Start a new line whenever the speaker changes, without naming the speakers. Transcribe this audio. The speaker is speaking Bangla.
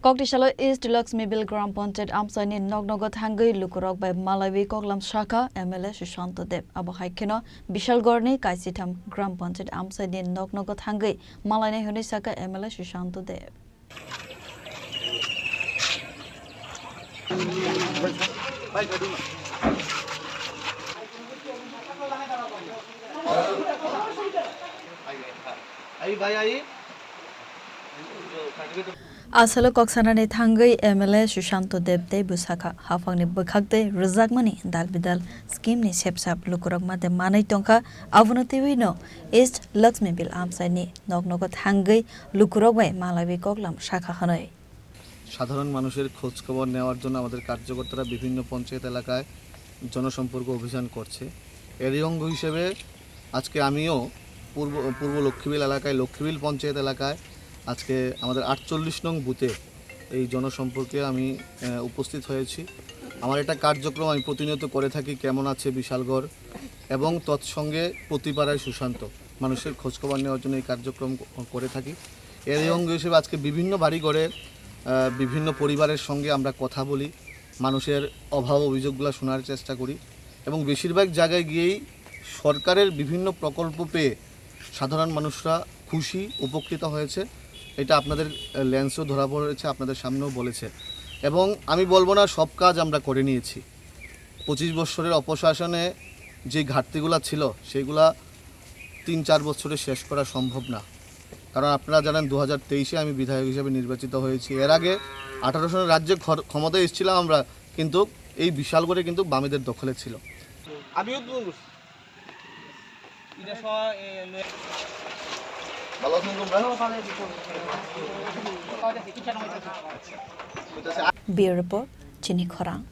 Koktisalo East Laxmibil Gram Panchayat Amchaini Noknogo Thangwi Lukurok bai Malaiwi Koklam Sakha MLA Sushanta Abohaikhe Bishalgarh Kaichitham Gram Panchayat Amchaini Noknogo Thangwi Malainai Sakha MLA Sushanta Asalo Koksanani Thangwi MLA Sushanta Busaka Hafangni Bukhakte Rizakmani Dalbidal Scheme ni Sepsap Lukurok Mate Manai Tonka Avunatiwino East Laxmibil Amchaini Noknogo Thangwi Lukurok bai Malawi Koklam Sakha Honwi
সাধারণ মানুষের খোঁজ খবর নেওয়ার জন্য আমাদের কার্যকর্তারা বিভিন্ন পঞ্চায়েত এলাকায় জনসম্পর্ক অভিযান করছে এরই অঙ্গ হিসেবে আজকে আমিও পূর্ব লক্ষ্মীবিল এলাকায় লক্ষ্মীবিল পঞ্চায়েত এলাকায় আজকে আমাদের ৪৮ নং বুথে এই জনসম্পর্কে আমি উপস্থিত হয়েছি আমার এটা কার্যক্রম আমি প্রতিনিয়ত করে থাকি কেমন আছে বিশালগড় এবং তৎসঙ্গে প্রতিপাড়ায় সুশান্ত মানুষের খোঁজ খবর নেওয়ার জন্য এই কার্যক্রম করে থাকি এরই অঙ্গ হিসেবে আজকে বিভিন্ন বাড়িঘরে বিভিন্ন পরিবারের সঙ্গে আমরা কথা বলি মানুষের অভাব অভিযোগগুলো শোনার চেষ্টা করি এবং বেশিরভাগ জায়গায় গিয়েই সরকারের বিভিন্ন প্রকল্প পেয়ে সাধারণ মানুষরা খুশি উপকৃত হয়েছে এটা আপনাদের লেন্সও ধরা পড়েছে আপনাদের সামনেও বলেছে এবং আমি বলবো না সব কাজ আমরা করে নিয়েছি 25 বছরের অপশাসনে যে ঘাটতিগুলো ছিল সেগুলা 3-4 বছরে শেষ করা সম্ভব না কারণ আপনারা জানেন 2023-এ আমি বিধায়ক হিসেবে নির্বাচিত হয়েছি এর আগে 18 সনের রাজ্যে ক্ষমতায় এসেছিলাম আমরা কিন্তু এই বিশালগড়ে কিন্তু বামেদের দখলে ছিল
আমিও
Bureau Report Chini Khorang